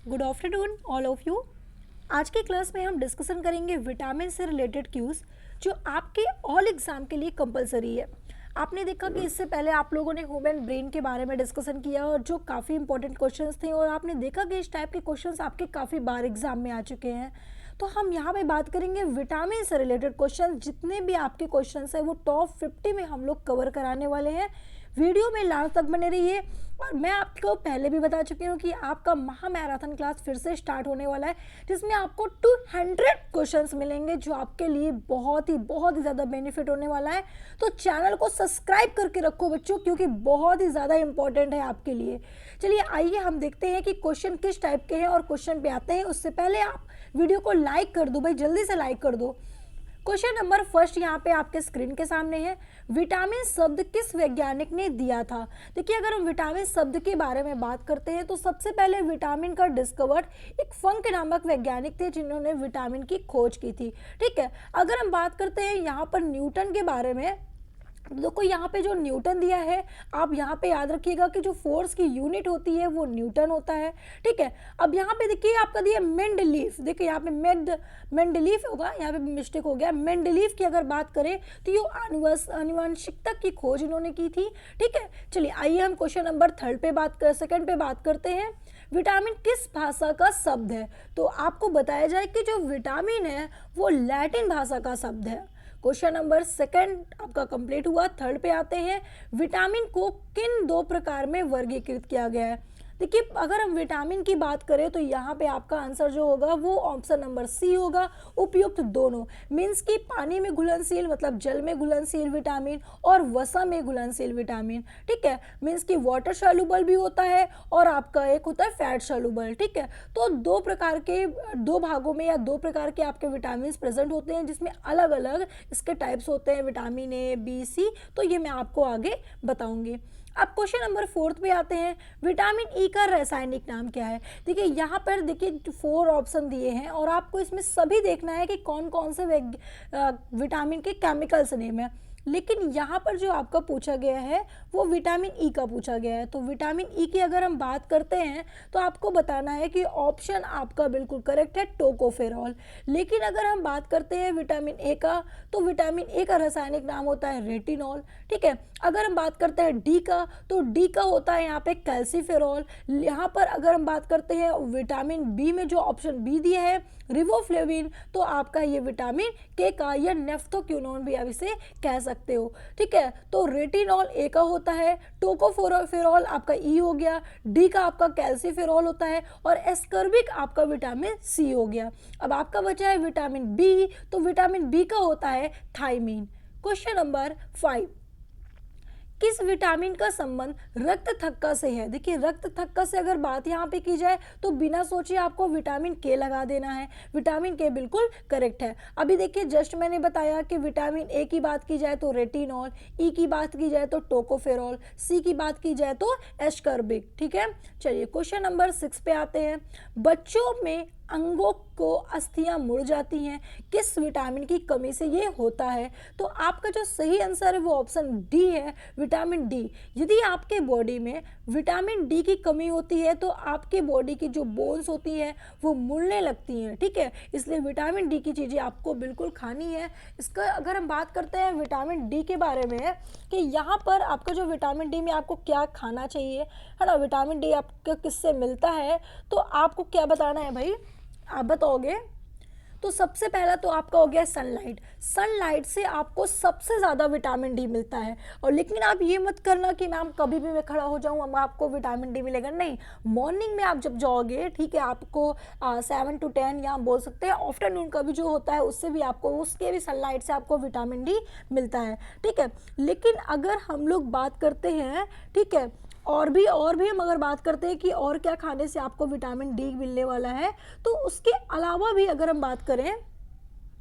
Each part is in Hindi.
Good afternoon all of you. आज की क्लास में हम डिस्कशन करेंगे विटामिन से रिलेटेड क्यूज जो आपके ऑल एग्जाम के लिए कंपलसरी है। आपने देखा कि इससे पहले आप लोगों ने ह्यूमन ब्रेन के बारे में डिस्कशन किया और जो काफ़ी इंपॉर्टेंट क्वेश्चंस थे और आपने देखा कि इस टाइप के क्वेश्चंस आपके काफ़ी बार एग्जाम में आ चुके हैं। तो हम यहाँ पे बात करेंगे विटामिन से रिलेटेड क्वेश्चन। जितने भी आपके क्वेश्चंस हैं वो टॉप 50 में हम लोग कवर कराने वाले हैं। वीडियो में लास्ट तक बने रहिए। और मैं आपको पहले भी बता चुकी हूँ कि आपका महा मैराथन क्लास फिर से स्टार्ट होने वाला है, जिसमें आपको 200 क्वेश्चंस मिलेंगे जो आपके लिए बहुत ही ज़्यादा बेनिफिट होने वाला है। तो चैनल को सब्सक्राइब करके रखो बच्चों, क्योंकि बहुत ही ज़्यादा इंपॉर्टेंट है आपके लिए। चलिए आइए हम देखते हैं कि क्वेश्चन किस टाइप के हैं और क्वेश्चन पे आते हैं। उससे पहले आप वीडियो को लाइक कर दो भाई, जल्दी से लाइक कर दो। क्वेश्चन नंबर फर्स्ट यहाँ पे आपके स्क्रीन के सामने है। विटामिन शब्द किस वैज्ञानिक ने दिया था? देखिए, अगर हम विटामिन शब्द के बारे में बात करते हैं तो सबसे पहले विटामिन का डिस्कवर्ड एक फंक नामक वैज्ञानिक थे जिन्होंने विटामिन की खोज की थी। ठीक है, अगर हम बात करते हैं यहाँ पर न्यूटन के बारे में, देखो यहाँ पे जो न्यूटन दिया है, आप यहाँ पे याद रखिएगा कि जो फोर्स की यूनिट होती है वो न्यूटन होता है। ठीक है, अब यहाँ पे देखिए आपका दिया मेंडलीफ। देखिए यहाँ पे मेंडलीफ होगा, यहाँ पे मिस्टेक हो गया। मेंडलीफ की अगर बात करें तो ये आनुवंशिकता की खोज इन्होंने की थी। ठीक है, चलिए आइए हम क्वेश्चन नंबर सेकंड पे बात करते हैं। विटामिन किस भाषा का शब्द है? तो आपको बताया जाए कि जो विटामिन है वो लैटिन भाषा का शब्द है। क्वेश्चन नंबर सेकंड आपका कंप्लीट हुआ। थर्ड पे आते हैं। विटामिन को किन दो प्रकार में वर्गीकृत किया गया है? देखिए, अगर हम विटामिन की बात करें तो यहाँ पे आपका आंसर जो होगा वो ऑप्शन नंबर सी होगा, उपयुक्त दोनों। मीन्स कि पानी में घुलनशील मतलब जल में घुलनशील विटामिन और वसा में घुलनशील विटामिन। ठीक है, मीन्स कि वाटर सॉल्युबल भी होता है और आपका एक होता है फैट सॉल्युबल। ठीक है, तो दो भागों में या दो प्रकार के आपके विटामिन प्रेजेंट होते हैं, जिसमें अलग अलग इसके टाइप्स होते हैं, विटामिन ए, बी, सी। तो ये मैं आपको आगे बताऊंगी। अब क्वेश्चन नंबर फोर्थ पे आते हैं। विटामिन ई का रासायनिक नाम क्या है? देखिए यहाँ पर देखिए 4 ऑप्शन दिए हैं और आपको इसमें सभी देखना है कि कौन कौन से विटामिन के केमिकल्स नेम है। लेकिन यहाँ पर जो आपका पूछा गया है वो विटामिन ई का पूछा गया है। तो विटामिन ई की अगर हम बात करते हैं तो आपको बताना है कि ऑप्शन आपका बिल्कुल करेक्ट है, टोकोफेरॉल। लेकिन अगर हम बात करते हैं विटामिन ए का, तो विटामिन ए का रासायनिक नाम होता है रेटिनॉल। ठीक है, अगर हम बात करते हैं डी का, तो डी का होता है यहाँ पे कैल्सीफेरॉल। यहाँ पर अगर हम बात करते हैं विटामिन बी में, जो ऑप्शन बी दिया है रिबोफ्लेविन, तो आपका ये विटामिन के का या नेफ्थोक्विनोन भी आप इसे कह सकते हो। ठीक है, तो रेटिनॉल ए का होता है, टोकोफेरॉल आपका ई हो गया, डी का आपका कैल्सीफेरॉल होता है और एस्कर्बिक आपका विटामिन सी हो गया। अब आपका बचा है विटामिन बी, तो विटामिन बी का होता है थायमीन। क्वेश्चन नंबर 5, किस विटामिन का संबंध रक्त थक्का से है? देखिए, रक्त थक्का से अगर बात यहाँ पे की जाए तो बिना सोचे आपको विटामिन के लगा देना है। विटामिन के बिल्कुल करेक्ट है। अभी देखिए जस्ट मैंने बताया कि विटामिन ए की बात की जाए तो रेटिनॉल, ई की बात की जाए तो टोकोफेरॉल, सी की बात की जाए तो एस्कर्बिक। ठीक है, चलिए क्वेश्चन नंबर 6 पे आते हैं। बच्चों में अंगों को अस्थियां मुड़ जाती हैं, किस विटामिन की कमी से ये होता है? तो आपका जो सही आंसर है वो ऑप्शन डी है, विटामिन डी। यदि आपके बॉडी में विटामिन डी की कमी होती है तो आपके बॉडी की जो बोन्स होती हैं वो मुड़ने लगती हैं। ठीक है, इसलिए विटामिन डी की चीज़ें आपको बिल्कुल खानी है। इसका अगर हम बात करते हैं विटामिन डी के बारे में कि यहाँ पर आपका जो विटामिन डी में आपको क्या खाना चाहिए, है ना, विटामिन डी आपको किससे मिलता है, तो आपको क्या बताना है भाई, आप बताओगे। तो सबसे पहला तो आपका हो गया सनलाइट। सनलाइट से आपको सबसे ज़्यादा विटामिन डी मिलता है। और लेकिन आप ये मत करना कि मैम कभी भी मैं खड़ा हो जाऊँ अब आपको विटामिन डी मिलेगा, नहीं। मॉर्निंग में आप जब जाओगे, ठीक है, आपको 7 to 10 या बोल सकते हैं आफ्टरनून का भी जो होता है उससे भी आपको, उसके भी सनलाइट से आपको विटामिन डी मिलता है। ठीक है, लेकिन अगर हम लोग बात करते हैं, ठीक है, और भी हम अगर बात करते हैं कि और क्या खाने से आपको विटामिन डी मिलने वाला है, तो उसके अलावा भी अगर हम बात करें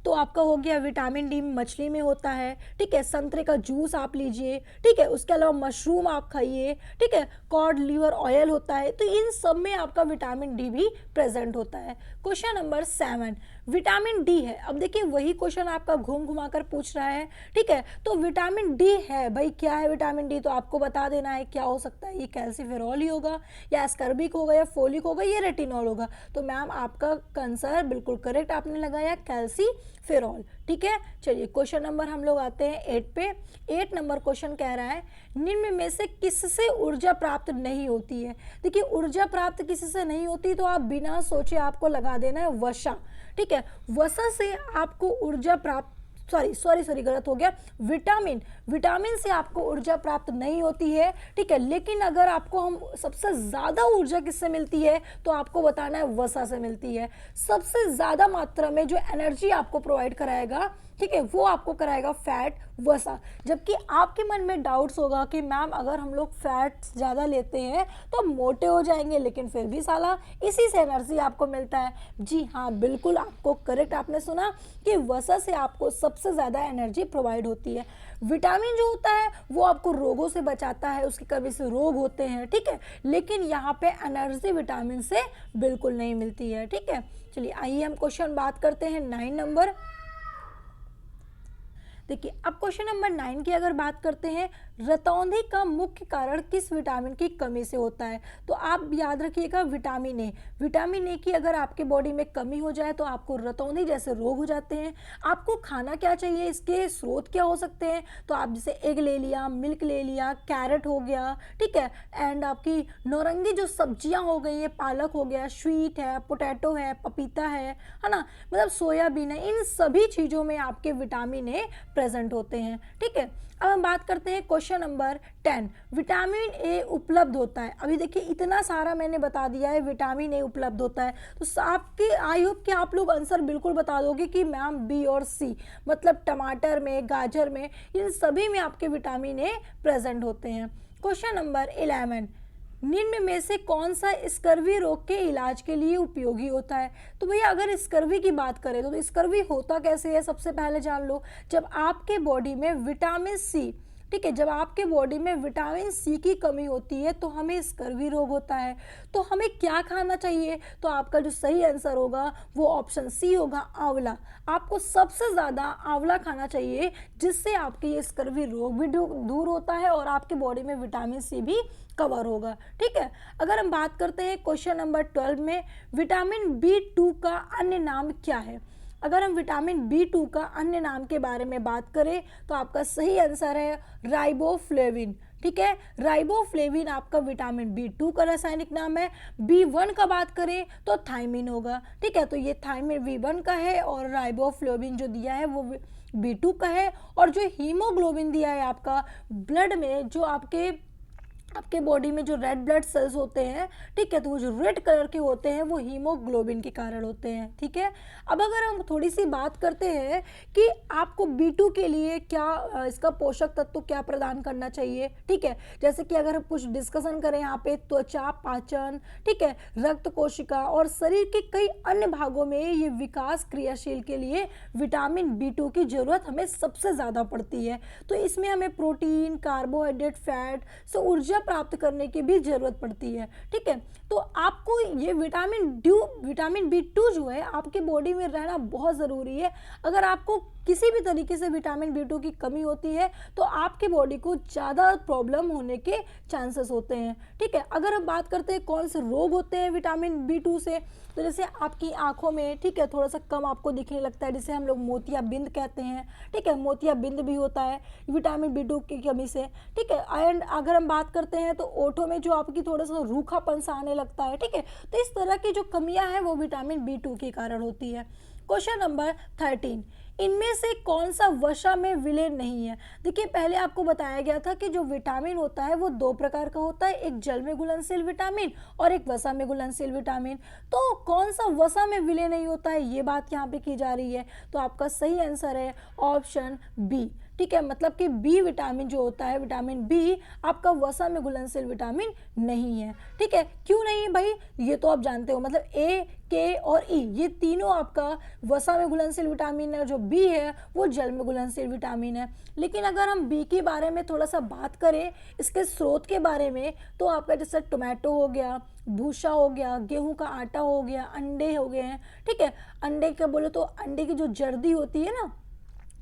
तो आपका हो गया विटामिन डी मछली में होता है। ठीक है, संतरे का जूस आप लीजिए। ठीक है, उसके अलावा मशरूम आप खाइए। ठीक है, कॉड लिवर ऑयल होता है। तो इन सब में आपका विटामिन डी भी प्रेजेंट होता है। क्वेश्चन नंबर 7, विटामिन डी है। अब देखिए वही क्वेश्चन आपका घूम घुमा कर पूछ रहा है, ठीक है। तो विटामिन डी है भाई, क्या है विटामिन डी, तो आपको बता देना है क्या हो सकता है, ये कैल्सीफेरॉल ही होगा या एस्कर्बिक होगा या फोलिक होगा या रेटिनॉल होगा। तो मैम आपका आंसर बिल्कुल करेक्ट आपने लगाया, कैल्सीफेरॉल, ठीक है। चलिए क्वेश्चन नंबर हम लोग आते हैं 8 पे। 8 नंबर क्वेश्चन कह रहा है निम्न में से किससे ऊर्जा प्राप्त नहीं होती है। देखिए ऊर्जा प्राप्त किससे नहीं होती, तो आप बिना सोचे आपको लगा देना है वसा, ठीक है। वसा से आपको ऊर्जा प्राप्त, सॉरी गलत हो गया, विटामिन से आपको ऊर्जा प्राप्त नहीं होती है, ठीक है। लेकिन अगर आपको हम सबसे ज्यादा ऊर्जा किससे मिलती है, तो आपको बताना है वसा से मिलती है। सबसे ज्यादा मात्रा में जो एनर्जी आपको प्रोवाइड कराएगा, ठीक है, वो आपको कराएगा फैट, वसा। जबकि आपके मन में डाउट्स होगा कि मैम अगर हम लोग फैट ज़्यादा लेते हैं तो हम मोटे हो जाएंगे, लेकिन फिर भी साला इसी से एनर्जी आपको मिलता है। जी हाँ, बिल्कुल आपको करेक्ट आपने सुना कि वसा से आपको सबसे ज़्यादा एनर्जी प्रोवाइड होती है। विटामिन जो होता है वो आपको रोगों से बचाता है, उसकी कमी से रोग होते हैं, ठीक है, लेकिन यहाँ पे एनर्जी विटामिन से बिल्कुल नहीं मिलती है, ठीक है। चलिए आइए हम क्वेश्चन बात करते हैं 9 नंबर। देखिए अब क्वेश्चन नंबर 9 की अगर बात करते हैं, रतौंधी का मुख्य कारण किस विटामिन की कमी से होता है। तो आप याद रखिएगा विटामिन ए की अगर आपके बॉडी में कमी हो जाए तो आपको रतौंधी जैसे रोग हो जाते हैं। आपको खाना क्या चाहिए, इसके स्रोत क्या हो सकते हैं, तो आप जैसे एग ले लिया, मिल्क ले लिया, कैरेट हो गया, ठीक है, एंड आपकी नौरंगी जो सब्जियां हो गई है, पालक हो गया, स्वीट है, पोटैटो है, पपीता है ना, मतलब सोयाबीन है, इन सभी चीज़ों में आपके विटामिन ए प्रेजेंट होते हैं, ठीक है। अब हम बात करते हैं क्वेश्चन नंबर 10। विटामिन ए उपलब्ध होता है, अभी देखिए इतना सारा मैंने बता दिया है विटामिन ए उपलब्ध होता है, तो आपके आई होप कि आप लोग आंसर बिल्कुल बता दोगे कि मैम बी और सी, मतलब टमाटर में, गाजर में, इन सभी में आपके विटामिन ए प्रेजेंट होते हैं। क्वेश्चन नंबर 11, निम्न में से कौन सा स्कर्वी रोग के इलाज के लिए उपयोगी होता है। तो भैया अगर स्कर्वी की बात करें तो स्कर्वी होता कैसे है, सबसे पहले जान लो। जब आपके बॉडी में विटामिन सी, ठीक है, जब आपके बॉडी में विटामिन सी की कमी होती है तो हमें स्कर्वी रोग होता है। तो हमें क्या खाना चाहिए, तो आपका जो सही आंसर होगा वो ऑप्शन सी होगा, आंवला। आपको सबसे ज़्यादा आंवला खाना चाहिए, जिससे आपके ये स्कर्वी रोग भी दूर होता है और आपके बॉडी में विटामिन सी भी कवर होगा, ठीक है। अगर हम बात करते हैं क्वेश्चन नंबर 12 में, विटामिन बी2 का अन्य नाम क्या है। अगर हम विटामिन बी2 का अन्य नाम के बारे में बात करें तो आपका सही आंसर है राइबोफ्लेविन, ठीक है। राइबोफ्लेविन आपका विटामिन बी2 का रासायनिक नाम है। बी1 का बात करें तो थायमिन होगा, ठीक है, तो ये थायमिन बी1 का है और राइबोफ्लेविन जो दिया है वो बी2 का है। और जो हीमोग्लोबिन दिया है आपका ब्लड में, जो आपके बॉडी में जो रेड ब्लड सेल्स होते हैं, ठीक है, तो वो जो रेड कलर के होते हैं वो हीमोग्लोबिन के कारण होते हैं, ठीक है। अब अगर हम थोड़ी सी बात करते हैं कि आपको B2 के लिए क्या इसका पोषक तत्व क्या प्रदान करना चाहिए, ठीक है, जैसे कि अगर हम कुछ डिस्कशन करें यहाँ पे, त्वचा, पाचन, ठीक है, रक्त कोशिका और शरीर के कई अन्य भागों में ये विकास क्रियाशील के लिए विटामिन B2 की जरूरत हमें सबसे ज़्यादा पड़ती है। तो इसमें हमें प्रोटीन, कार्बोहाइड्रेट, फैट से ऊर्जा प्राप्त करने की भी जरूरत पड़ती है, ठीक है। तो आपको ये विटामिन बी2 जो है आपके बॉडी में रहना बहुत ज़रूरी है। अगर आपको किसी भी तरीके से विटामिन बी2 की कमी होती है तो आपके बॉडी को ज़्यादा प्रॉब्लम होने के चांसेस होते हैं, ठीक है। अगर हम बात करते हैं कौन से रोग होते हैं विटामिन बी2 से, तो जैसे आपकी आंखों में, ठीक है, थोड़ा सा कम आपको दिखने लगता है, जिसे हम लोग मोतियाबिंद कहते हैं, ठीक है, मोतियाबिंद भी होता है विटामिन बी2 की कमी से, ठीक है। एंड अगर हम बात करते हैं तो ओठों में जो आपकी थोड़ा सा रूखापन सा आने लगता है, ठीक है, तो इस तरह की जो कमियां हैं वो विटामिन बी2 के कारण होती है। क्वेश्चन नंबर 13, इनमें से कौन सा वसा में विलय नहीं है। देखिए पहले आपको बताया गया था कि जो विटामिन होता है वो दो प्रकार का होता है, एक जल में घुलनशील विटामिन और एक वसा में घुलनशील विटामिन। तो कौन सा वसा में विलय नहीं होता है, ये बात यहाँ पे की जा रही है। तो आपका सही आंसर है ऑप्शन बी, ठीक है, मतलब कि बी विटामिन जो होता है, विटामिन बी आपका वसा में घुलनशील विटामिन नहीं है। ठीक है, क्यों नहीं है भाई, ये तो आप जानते हो, मतलब ए, के और ई ये तीनों आपका वसा में घुलनशील विटामिन है, और जो बी है वो जल में घुलनशील विटामिन है। लेकिन अगर हम बी के बारे में थोड़ा सा बात करें, इसके स्रोत के बारे में, तो आपका जैसे टोमेटो हो गया, भूसा हो गया, गेहूं का आटा हो गया, अंडे हो गए हैं। ठीक है, अंडे का बोले तो अंडे की जो जर्दी होती है ना,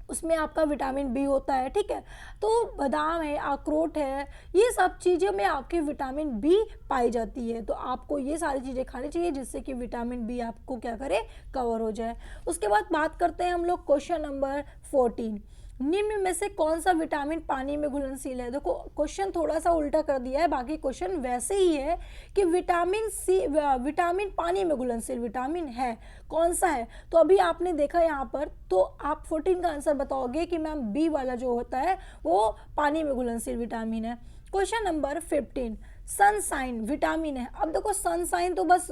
उसमें आपका विटामिन बी होता है। ठीक है, तो बादाम है, अखरोट है, ये सब चीज़ों में आपकी विटामिन बी पाई जाती है। तो आपको ये सारी चीज़ें खानी चाहिए जिससे कि विटामिन बी आपको क्या करे, कवर हो जाए। उसके बाद बात करते हैं हम लोग क्वेश्चन नंबर 14, निम्न में से कौन सा विटामिन पानी में घुलनशील है। देखो क्वेश्चन थोड़ा सा उल्टा कर दिया है, बाकी क्वेश्चन वैसे ही है कि विटामिन सी, विटामिन पानी में घुलनशील विटामिन है, कौन सा है। तो अभी आपने देखा यहाँ पर, तो आप 14 का आंसर बताओगे कि मैम बी वाला जो होता है वो पानी में घुलनशील विटामिन है। क्वेश्चन नंबर 15, सनसाइन विटामिन है। अब देखो सनसाइन तो बस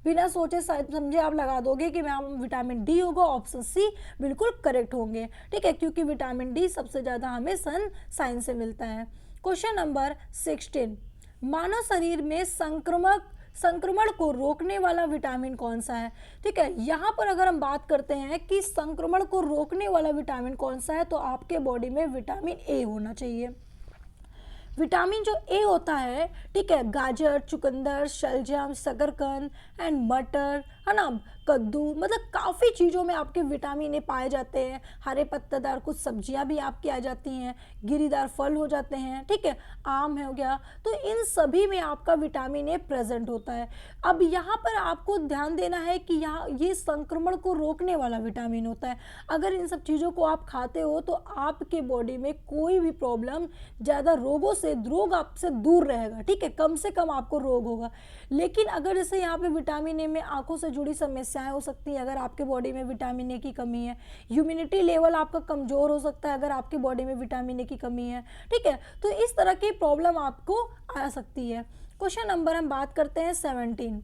बिना सोचे समझे आप लगा दोगे कि मैम विटामिन डी होगा, ऑप्शन सी बिल्कुल करेक्ट होंगे। ठीक है, क्योंकि विटामिन डी सबसे ज़्यादा हमें सनसाइन से मिलता है। क्वेश्चन नंबर 16, मानव शरीर में संक्रमण को रोकने वाला विटामिन कौन सा है। ठीक है, यहाँ पर अगर हम बात करते हैं कि संक्रमण को रोकने वाला विटामिन कौन सा है, तो आपके बॉडी में विटामिन ए होना चाहिए। विटामिन जो ए होता है, ठीक है, गाजर, चुकंदर, शलजम, शकरकंद एंड मटर, है ना, कद्दू, मतलब काफ़ी चीज़ों में आपके विटामिन ए पाए जाते हैं। हरे पत्तेदार कुछ सब्जियां भी आपकी आ जाती हैं, गिरीदार फल हो जाते हैं, ठीक है, आम हो गया, तो इन सभी में आपका विटामिन ए प्रेजेंट होता है। अब यहाँ पर आपको ध्यान देना है कि यहाँ ये संक्रमण को रोकने वाला विटामिन होता है। अगर इन सब चीज़ों को आप खाते हो तो आपके बॉडी में कोई भी प्रॉब्लम, ज़्यादा रोग आपसे दूर रहेगा। ठीक है, कम से कम आपको रोग होगा। लेकिन अगर जैसे यहाँ पे विटामिन ए में आंखों से जुड़ी समस्याएं हो सकती हैं अगर आपके बॉडी में विटामिन ए की कमी है, ह्यूमिनिटी लेवल आपका कमज़ोर हो सकता है अगर आपके बॉडी में विटामिन ए की कमी है। ठीक है, तो इस तरह की प्रॉब्लम आपको आ सकती है। क्वेश्चन नंबर हम बात करते हैं 17,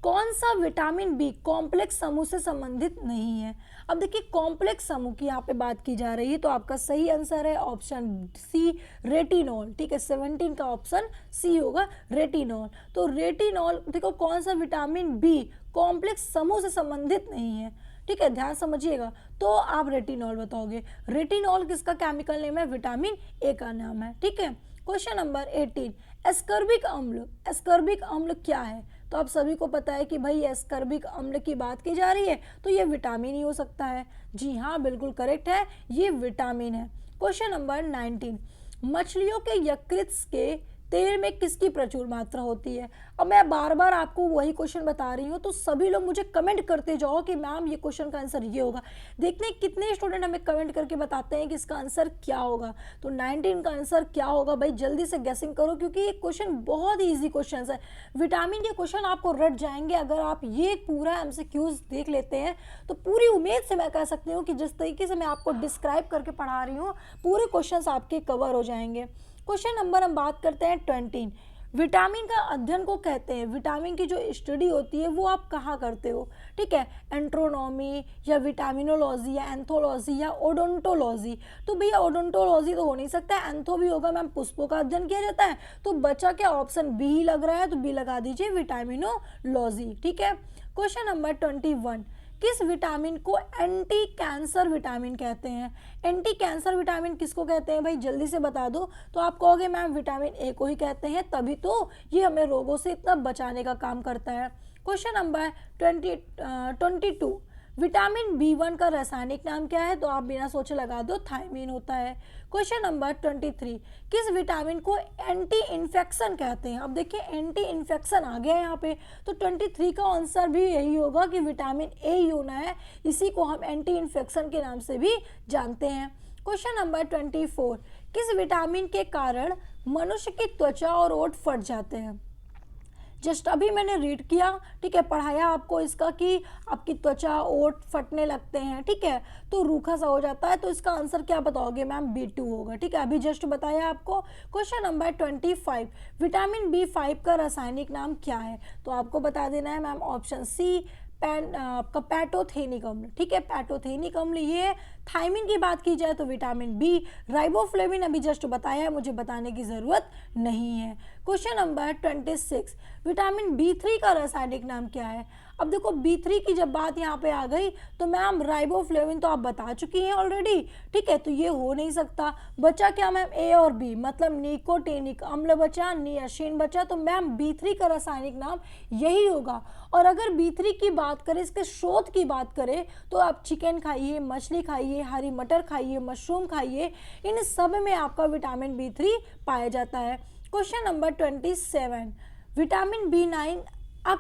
कौन सा विटामिन बी कॉम्प्लेक्स समूह से संबंधित नहीं है। अब देखिए कॉम्प्लेक्स समूह की यहाँ पे बात की जा रही है, तो आपका सही आंसर है ऑप्शन सी, रेटिनॉल। ठीक है, 17 का ऑप्शन सी होगा, रेटिनॉल। तो रेटिनॉल, देखो कौन सा विटामिन बी कॉम्प्लेक्स समूह से संबंधित नहीं है। ठीक है, ध्यान समझिएगा, तो आप रेटिनॉल बताओगे। रेटिनॉल किसका केमिकल नेम है, विटामिन ए का नाम है। ठीक है, क्वेश्चन नंबर 18, एस्कर्बिक अम्ल। एस्कर्बिक अम्ल क्या है, तो आप सभी को पता है कि भाई एस्कर्बिक अम्ल की बात की जा रही है, तो ये विटामिन ही हो सकता है। जी हाँ, बिल्कुल करेक्ट है, ये विटामिन है। क्वेश्चन नंबर 19, मछलियों के यकृत के तेल में किसकी प्रचुर मात्रा होती है। अब मैं बार बार आपको वही क्वेश्चन बता रही हूँ, तो सभी लोग मुझे कमेंट करते जाओ कि मैम ये क्वेश्चन का आंसर ये होगा। देखते हैं कितने स्टूडेंट हमें कमेंट करके बताते हैं कि इसका आंसर क्या होगा। तो 19 का आंसर क्या होगा भाई, जल्दी से गेसिंग करो, क्योंकि ये क्वेश्चन बहुत ही ईजी क्वेश्चन है। विटामिन के क्वेश्चन आपको रट जाएंगे अगर आप ये पूरा MCQs देख लेते हैं। तो पूरी उम्मीद से मैं कह सकती हूँ कि जिस तरीके से मैं आपको डिस्क्राइब करके पढ़ा रही हूँ, पूरे क्वेश्चन आपके कवर हो जाएंगे। क्वेश्चन नंबर हम बात करते हैं 20, विटामिन का अध्ययन को कहते हैं। विटामिन की जो स्टडी होती है वो आप कहाँ करते हो। ठीक है, एंट्रोनॉमी या विटामिनोलॉजी या एंथोलॉजी या ओडोंटोलॉजी। तो भैया ओडोंटोलॉजी तो हो नहीं सकता, एंथो भी होगा मैम, पुष्पों का अध्ययन किया जाता है। तो बचा क्या, ऑप्शन बी ही लग रहा है, तो बी लगा दीजिए, विटामिनोलॉजी। ठीक है, क्वेश्चन नंबर 21, किस विटामिन को एंटी कैंसर विटामिन कहते हैं। एंटी कैंसर विटामिन किसको कहते हैं भाई, जल्दी से बता दो। तो आप कहोगे मैम विटामिन ए को ही कहते हैं, तभी तो ये हमें रोगों से इतना बचाने का काम करता है। क्वेश्चन नंबर 22, विटामिन B1 का रासायनिक नाम क्या है, तो आप बिना सोचे लगा दो, थायमीन होता है। क्वेश्चन नंबर 23, किस विटामिन को एंटी इन्फेक्शन कहते हैं। अब देखिए एंटी इन्फेक्शन आ गया है यहाँ पे, तो 23 का आंसर भी यही होगा कि विटामिन ए ही होना है, इसी को हम एंटी इन्फेक्शन के नाम से भी जानते हैं। क्वेश्चन नंबर 24, किस विटामिन के कारण मनुष्य की त्वचा और ओठ फट जाते हैं। जस्ट अभी मैंने रीड किया, ठीक है, पढ़ाया आपको इसका कि आपकी त्वचा ओठ फटने लगते हैं, ठीक है, तो रूखा सा हो जाता है। तो इसका आंसर क्या बताओगे मैम, B2 होगा। ठीक है, अभी जस्ट बताया आपको। क्वेश्चन नंबर 25, विटामिन B5 का रासायनिक नाम क्या है, तो आपको बता देना है मैम, ऑप्शन सी, आपका पैटोथेनिक अम्ल, ठीक है, पैटोथेनिक अम्ल ये है। थायमिन की बात की जाए तो विटामिन बी। राइबोफ्लेविन अभी जस्ट बताया है, मुझे बताने की ज़रूरत नहीं है। क्वेश्चन नंबर 26, विटामिन बी3 का रासायनिक नाम क्या है? अब देखो बी3 की जब बात यहाँ पे आ गई तो मैम राइबोफ्लेविन तो आप बता चुकी हैं ऑलरेडी, ठीक है, तो ये हो नहीं सकता। बचा क्या मैम? ए और बी, मतलब निकोटेनिक अम्ल बचा, नियासिन बचा, तो मैम बी3 का रासायनिक नाम यही होगा। और अगर बी3 की बात करें, इसके स्रोत की बात करें, तो आप चिकन खाइए, मछली खाइए, हरी मटर खाइए, मशरूम खाइए, इन सब में आपका विटामिन बी3 पाया जाता है। क्वेश्चन नंबर 27, विटामिन बी9, अब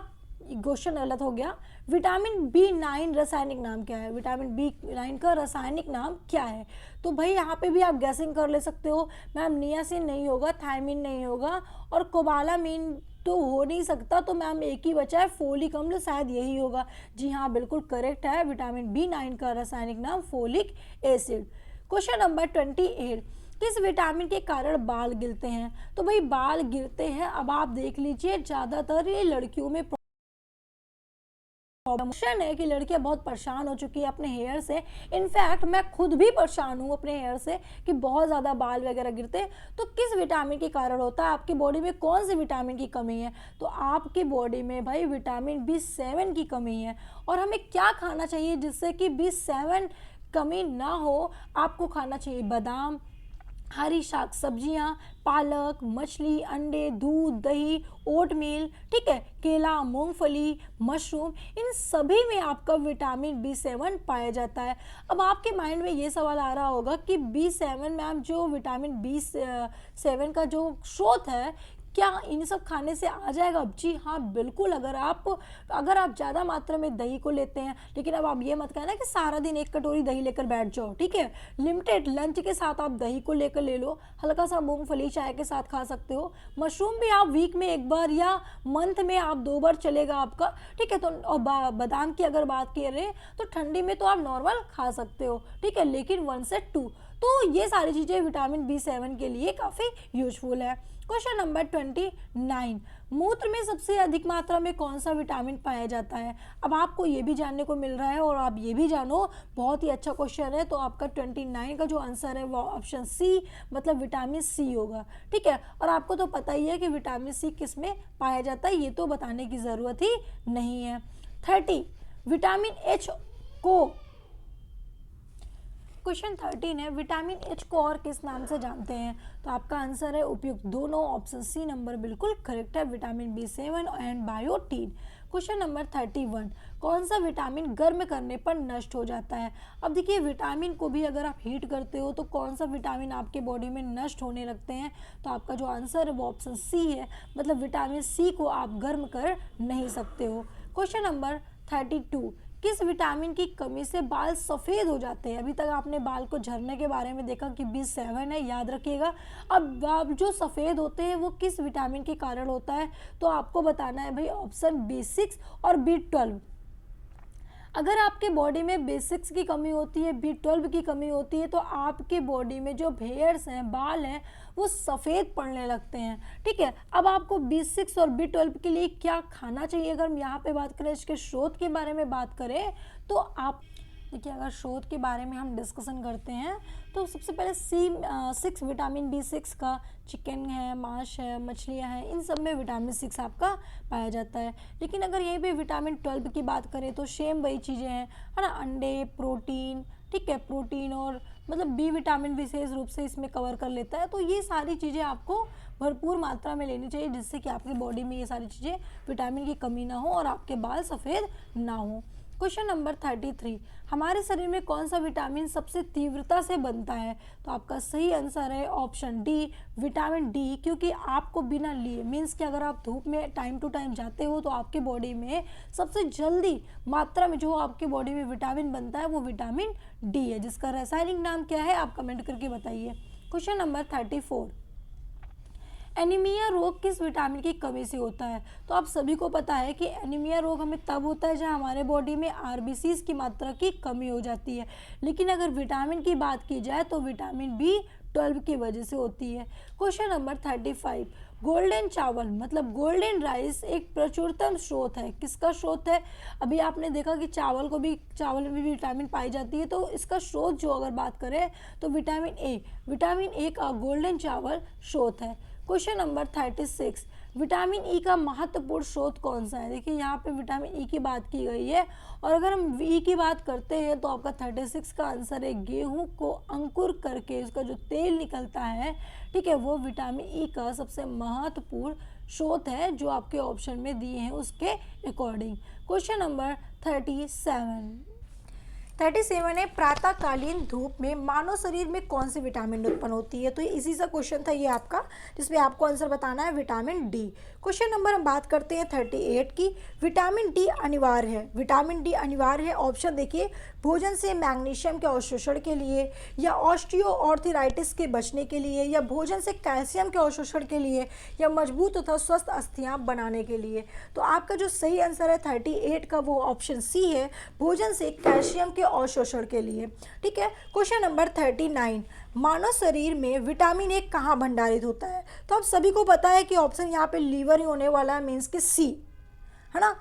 क्वेश्चन गलत हो गया। विटामिन बी9 रासायनिक नाम क्या है? विटामिन बी9 का रासायनिक नाम क्या है? तो भाई यहाँ पे भी आप गैसिंग कर ले सकते हो। मैम नियासिन नहीं होगा, थायमिन नहीं होगा, और कोबालामीन तो हो नहीं सकता, तो मैम एक ही बचा है, फोलिक अम्ल, शायद यही होगा। जी हाँ, बिल्कुल करेक्ट है, विटामिन बी9 का रासायनिक नाम फोलिक एसिड। क्वेश्चन नंबर 28, किस विटामिन के कारण बाल गिरते हैं? तो भाई बाल गिरते हैं, अब आप देख लीजिए, ज़्यादातर ये लड़कियों में प्रॉब्लम है कि लड़कियां बहुत परेशान हो चुकी है अपने हेयर से। इनफैक्ट मैं खुद भी परेशान हूँ अपने हेयर से कि बहुत ज़्यादा बाल वगैरह गिरते हैं। तो किस विटामिन के कारण होता है? आपकी बॉडी में कौन सी विटामिन की कमी है? तो आपकी बॉडी में भाई विटामिन बी7 की कमी है। और हमें क्या खाना चाहिए जिससे कि बी7 कमी ना हो? आपको खाना चाहिए बादाम, हरी शाक सब्जियाँ, पालक, मछली, अंडे, दूध, दही, ओटमील, ठीक है, केला, मूंगफली, मशरूम, इन सभी में आपका विटामिन बी7 पाया जाता है। अब आपके माइंड में ये सवाल आ रहा होगा कि बी7 मैम, जो विटामिन बी7 का जो स्रोत है, क्या इन सब खाने से आ जाएगा? जी हाँ, बिल्कुल। अगर आप ज़्यादा मात्रा में दही को लेते हैं, लेकिन अब आप ये मत कहना कि सारा दिन एक कटोरी दही लेकर बैठ जाओ, ठीक है, लिमिटेड लंच के साथ आप दही को लेकर ले लो, हल्का सा मूंगफली चाय के साथ खा सकते हो। मशरूम भी आप वीक में एक बार या मंथ में आप 2 बार चलेगा आपका, ठीक है। तो और बादाम की अगर बात करें तो ठंडी में तो आप नॉर्मल खा सकते हो, ठीक है, लेकिन 1 से 2। तो ये सारी चीज़ें विटामिन बी7 के लिए काफ़ी यूजफुल है। क्वेश्चन नंबर 29, मूत्र में सबसे अधिक मात्रा में कौन सा विटामिन पाया जाता है? अब आपको ये भी जानने को मिल रहा है, और आप ये भी जानो, बहुत ही अच्छा क्वेश्चन है। तो आपका 29 का जो आंसर है वो ऑप्शन सी, मतलब विटामिन सी होगा, ठीक है। और आपको तो पता ही है कि विटामिन सी किस में पाया जाता है, ये तो बताने की ज़रूरत ही नहीं है। 30, विटामिन एच को, क्वेश्चन 13 है, विटामिन एच को और किस नाम से जानते हैं? तो आपका आंसर है उपयुक्त दोनों, ऑप्शन सी नंबर बिल्कुल करेक्ट है, विटामिन बी7 एंड बायोटीन। क्वेश्चन नंबर 31, कौन सा विटामिन गर्म करने पर नष्ट हो जाता है? अब देखिए, विटामिन को भी अगर आप हीट करते हो तो कौन सा विटामिन आपके बॉडी में नष्ट होने लगते हैं? तो आपका जो आंसर है वो ऑप्शन सी है, मतलब विटामिन सी को आप गर्म कर नहीं सकते हो। क्वेश्चन नंबर 32, किस विटामिन की कमी से बाल सफ़ेद हो जाते हैं? अभी तक आपने बाल को झड़ने के बारे में देखा कि बी7 है, याद रखिएगा। अब जो सफ़ेद होते हैं वो किस विटामिन के कारण होता है? तो आपको बताना है भाई ऑप्शन बी6 और बी12। अगर आपके बॉडी में बी6 की कमी होती है, बी12 की कमी होती है, तो आपके बॉडी में जो हेयर्स हैं, बाल हैं, वो सफ़ेद पड़ने लगते हैं, ठीक है। अब आपको बी6 और बी12 के लिए क्या खाना चाहिए? अगर हम यहाँ पे बात करें, इसके स्रोत के बारे में बात करें, तो आप देखिए, अगर स्रोत के बारे में हम डिस्कशन करते हैं तो सबसे पहले C6, विटामिन बी6 का चिकन है, मांस है, मछलियाँ हैं, इन सब में विटामिन 6 आपका पाया जाता है। लेकिन अगर यहीं पे विटामिन 12 की बात करें तो सेम वही चीज़ें हैं, है ना, अंडे, प्रोटीन, ठीक है, प्रोटीन और मतलब बी विटामिन विशेष रूप से इसमें कवर कर लेता है। तो ये सारी चीज़ें आपको भरपूर मात्रा में लेनी चाहिए, जिससे कि आपकी बॉडी में ये सारी चीज़ें, विटामिन की कमी ना हो और आपके बाल सफ़ेद ना हो। क्वेश्चन नंबर 33, हमारे शरीर में कौन सा विटामिन सबसे तीव्रता से बनता है? तो आपका सही आंसर है ऑप्शन डी, विटामिन डी, क्योंकि आपको बिना लिए, मीन्स कि अगर आप धूप में टाइम टू टाइम जाते हो तो आपके बॉडी में सबसे जल्दी मात्रा में जो आपके बॉडी में विटामिन बनता है वो विटामिन डी है, जिसका रासायनिक नाम क्या है आप कमेंट करके बताइए। क्वेश्चन नंबर 34, एनीमिया रोग किस विटामिन की कमी से होता है? तो आप सभी को पता है कि एनीमिया रोग हमें तब होता है जब हमारे बॉडी में आरबीसीज की मात्रा की कमी हो जाती है। लेकिन अगर विटामिन की बात की जाए तो विटामिन बी12 की वजह से होती है। क्वेश्चन नंबर 35, गोल्डन चावल मतलब गोल्डन राइस एक प्रचुरतम स्रोत है। किसका स्रोत है? अभी आपने देखा कि चावल में भी विटामिन पाई जाती है, तो इसका स्रोत जो अगर बात करें तो विटामिन ए का गोल्डन चावल स्रोत है। क्वेश्चन नंबर 36, विटामिन ई का महत्वपूर्ण स्रोत कौन सा है? देखिए यहाँ पे विटामिन ई की बात की गई है, और अगर हम ई की बात करते हैं तो आपका 36 का आंसर है गेहूं को अंकुर करके उसका जो तेल निकलता है, ठीक है, वो विटामिन ई का सबसे महत्वपूर्ण स्रोत है जो आपके ऑप्शन में दिए हैं उसके अकॉर्डिंग। क्वेश्चन नंबर 37 है, प्रातःकालीन धूप में मानव शरीर में कौन सी विटामिन उत्पन्न होती है? तो इसी सा क्वेश्चन था ये आपका, जिसमें आपको आंसर बताना है विटामिन डी। क्वेश्चन नंबर हम बात करते हैं 38 की, विटामिन डी अनिवार्य है। विटामिन डी अनिवार्य है, ऑप्शन देखिए, भोजन से मैग्नीशियम के अवशोषण के लिए, या ऑस्टियोआर्थराइटिस के बचने के लिए, या भोजन से कैल्शियम के अवशोषण के लिए, या मजबूत तथा स्वस्थ अस्थियां बनाने के लिए। तो आपका जो सही आंसर है 38 का वो ऑप्शन सी है, भोजन से कैल्शियम के अवशोषण के लिए। ठीक है। क्वेश्चन नंबर 39, मानव शरीर में विटामिन ए कहाँ भंडारित होता है? तो आप सभी को पता है कि ऑप्शन यहाँ पे लीवर ही होने वाला है, मीन्स कि सी, है ना।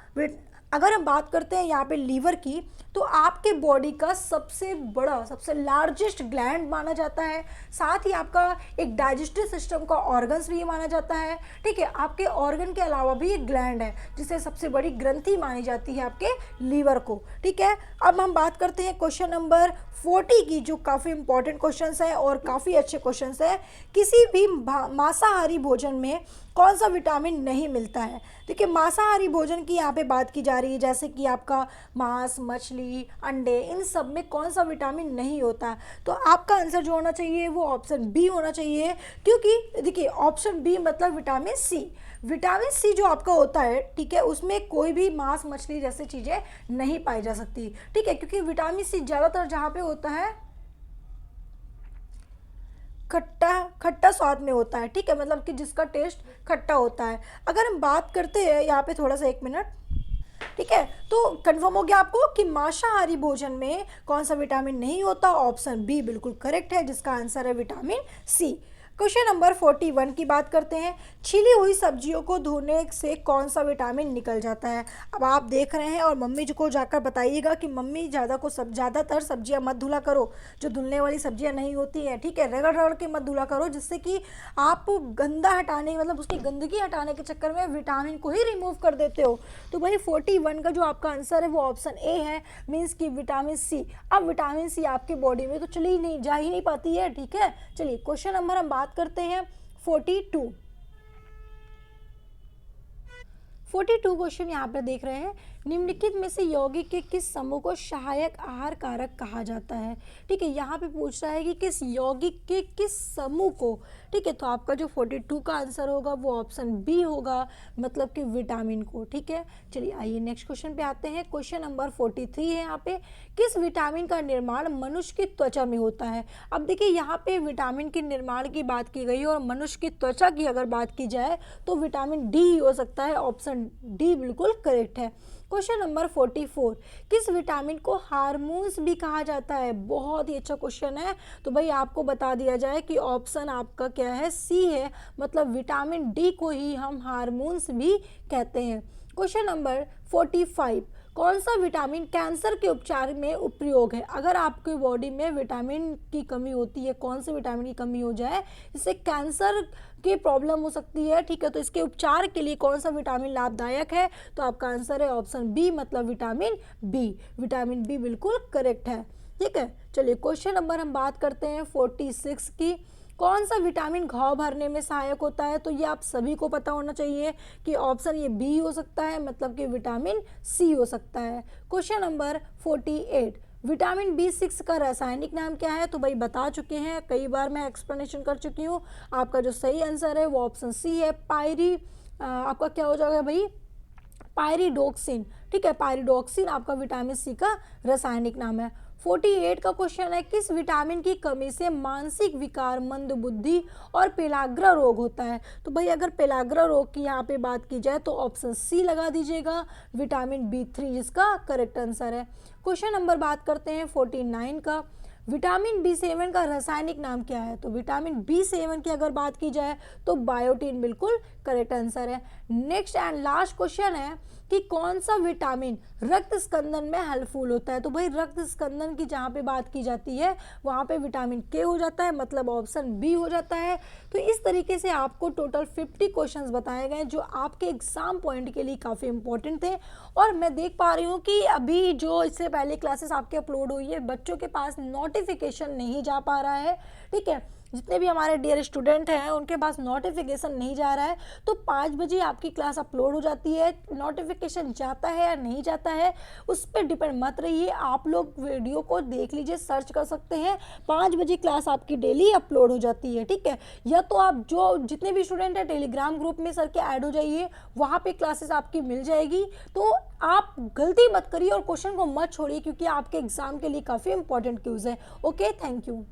अगर हम बात करते हैं यहाँ पे लीवर की, तो आपके बॉडी का सबसे बड़ा, सबसे लार्जेस्ट ग्लैंड माना जाता है, साथ ही आपका एक डाइजेस्टिव सिस्टम का ऑर्गन्स भी माना जाता है। ठीक है, आपके ऑर्गन के अलावा भी एक ग्लैंड है जिसे सबसे बड़ी ग्रंथि मानी जाती है आपके लीवर को। ठीक है, अब हम बात करते हैं क्वेश्चन नंबर 40 की, जो काफ़ी इंपॉर्टेंट क्वेश्चन है और काफ़ी अच्छे क्वेश्चन है। किसी भी मांसाहारी भोजन में कौन सा विटामिन नहीं मिलता है? देखिए, मांसाहारी भोजन की यहाँ पे बात की जा रही है, जैसे कि आपका मांस, मछली, अंडे, इन सब में कौन सा विटामिन नहीं होता है? तो आपका आंसर जो होना चाहिए वो ऑप्शन बी होना चाहिए, क्योंकि देखिए ऑप्शन बी मतलब विटामिन सी। विटामिन सी जो आपका होता है, ठीक है, उसमें कोई भी मांस, मछली जैसी चीज़ें नहीं पाई जा सकती। ठीक है, क्योंकि विटामिन सी ज़्यादातर जहाँ पे होता है खट्टा स्वाद में होता है। ठीक है, मतलब कि जिसका टेस्ट खट्टा होता है। अगर हम बात करते हैं यहाँ पे थोड़ा सा, एक मिनट, ठीक है, तो कंफर्म हो गया आपको कि मांसाहारी भोजन में कौन सा विटामिन नहीं होता? ऑप्शन बी बिल्कुल करेक्ट है, जिसका आंसर है विटामिन सी। क्वेश्चन नंबर 41 की बात करते हैं, छिली हुई सब्जियों को धोने से कौन सा विटामिन निकल जाता है? अब आप देख रहे हैं और मम्मी जी को जाकर बताइएगा कि मम्मी ज़्यादातर सब्जियां मत धुला करो, जो धुलने वाली सब्जियां नहीं होती हैं। ठीक है, रगड़ रगड़ के मत धुला करो, जिससे कि आप गंदा हटाने, मतलब उसकी गंदगी हटाने के चक्कर में विटामिन को ही रिमूव कर देते हो। तो भाई 41 का जो आपका आंसर है वो ऑप्शन ए है, मीन्स की विटामिन सी। अब विटामिन सी आपकी बॉडी में तो जा ही नहीं पाती है। ठीक है, चलिए क्वेश्चन नंबर हम बात करते हैं 42 क्वेश्चन यहाँ पे देख रहे हैं, निम्नलिखित में से यौगिक के किस समूह को सहायक आहार कारक कहा जाता है? ठीक है, यहाँ पे पूछ रहा है कि किस यौगिक के किस समूह को। ठीक है, तो आपका जो 42 का आंसर होगा वो ऑप्शन बी होगा, मतलब कि विटामिन को। ठीक है, चलिए आइए नेक्स्ट क्वेश्चन पे आते हैं। क्वेश्चन नंबर 43 है यहाँ पे, किस विटामिन का निर्माण मनुष्य की त्वचा में होता है? अब देखिए, यहाँ पे विटामिन के निर्माण की बात की गई है, और मनुष्य की त्वचा की अगर बात की जाए तो विटामिन डी ही हो सकता है, ऑप्शन डी बिल्कुल करेक्ट है। क्वेश्चन नंबर 44, किस विटामिन को हार्मोन्स भी कहा जाता है? बहुत ही अच्छा क्वेश्चन है। तो भाई आपको बता दिया जाए कि ऑप्शन आपका क्या है, सी है, मतलब विटामिन डी को ही हम हार्मोन्स भी कहते हैं। क्वेश्चन नंबर 45, कौन सा विटामिन कैंसर के उपचार में उपयोग है? अगर आपके बॉडी में विटामिन की कमी होती है, कौन से विटामिन की कमी हो जाए, इससे कैंसर की प्रॉब्लम हो सकती है। ठीक है, तो इसके उपचार के लिए कौन सा विटामिन लाभदायक है? तो आपका आंसर है ऑप्शन बी, मतलब विटामिन बी। विटामिन बी बिल्कुल करेक्ट है। ठीक है, चलिए क्वेश्चन नंबर हम बात करते हैं 46 की, कौन सा विटामिन घाव भरने में सहायक होता है? तो ये आप सभी को पता होना चाहिए कि ऑप्शन ये बी हो सकता है, मतलब कि विटामिन सी हो सकता है। क्वेश्चन नंबर 48, विटामिन B6 का रासायनिक नाम क्या है? तो भाई बता चुके हैं, कई बार मैं एक्सप्लेनेशन कर चुकी हूँ। आपका जो सही आंसर है वो ऑप्शन सी है, आपका क्या हो जाएगा भाई, पायरिडोक्सिन। ठीक है, पायरिडोक्सिन आपका विटामिन सी का रासायनिक नाम है। 48 का क्वेश्चन है, किस विटामिन की कमी से मानसिक विकार, मंदबुद्धि और पेलाग्रा रोग होता है? तो भाई अगर पेलाग्रा रोग की यहाँ पे बात की जाए तो ऑप्शन सी लगा दीजिएगा, विटामिन B3, जिसका करेक्ट आंसर है। क्वेश्चन नंबर बात करते हैं 49 का, विटामिन B7 का रासायनिक नाम क्या है? तो विटामिन B7 की अगर बात की जाए तो बायोटीन बिल्कुल करेक्ट आंसर है। नेक्स्ट एंड लास्ट क्वेश्चन है कि कौन सा विटामिन रक्त स्कंदन में हेल्पफुल होता है? तो भाई रक्त स्कंदन की जहाँ पे बात की जाती है वहाँ पे विटामिन K हो जाता है, मतलब ऑप्शन बी हो जाता है। तो इस तरीके से आपको टोटल 50 क्वेश्चंस बताए गए जो आपके एग्जाम पॉइंट के लिए काफ़ी इंपॉर्टेंट थे। और मैं देख पा रही हूँ कि अभी जो इससे पहले क्लासेस आपके अपलोड हुई है बच्चों के पास नोटिफिकेशन नहीं जा पा रहा है, ठीक है। जितने भी हमारे डियर स्टूडेंट हैं उनके पास नोटिफिकेशन नहीं जा रहा है, तो 5 बजे आपकी क्लास अपलोड हो जाती है। नोटिफिकेशन जाता है या नहीं जाता है उस पर डिपेंड मत रहिए, आप लोग वीडियो को देख लीजिए, सर्च कर सकते हैं। 5 बजे क्लास आपकी डेली अपलोड हो जाती है, ठीक है। या तो आप जो जितने भी स्टूडेंट हैं टेलीग्राम ग्रुप में सर के ऐड हो जाइए, वहाँ पे क्लासेस आपकी मिल जाएगी। तो आप गलती मत करिए और क्वेश्चन को मत छोड़िए क्योंकि आपके एग्जाम के लिए काफ़ी इंपॉर्टेंट क्यूज है। Okay, thank you.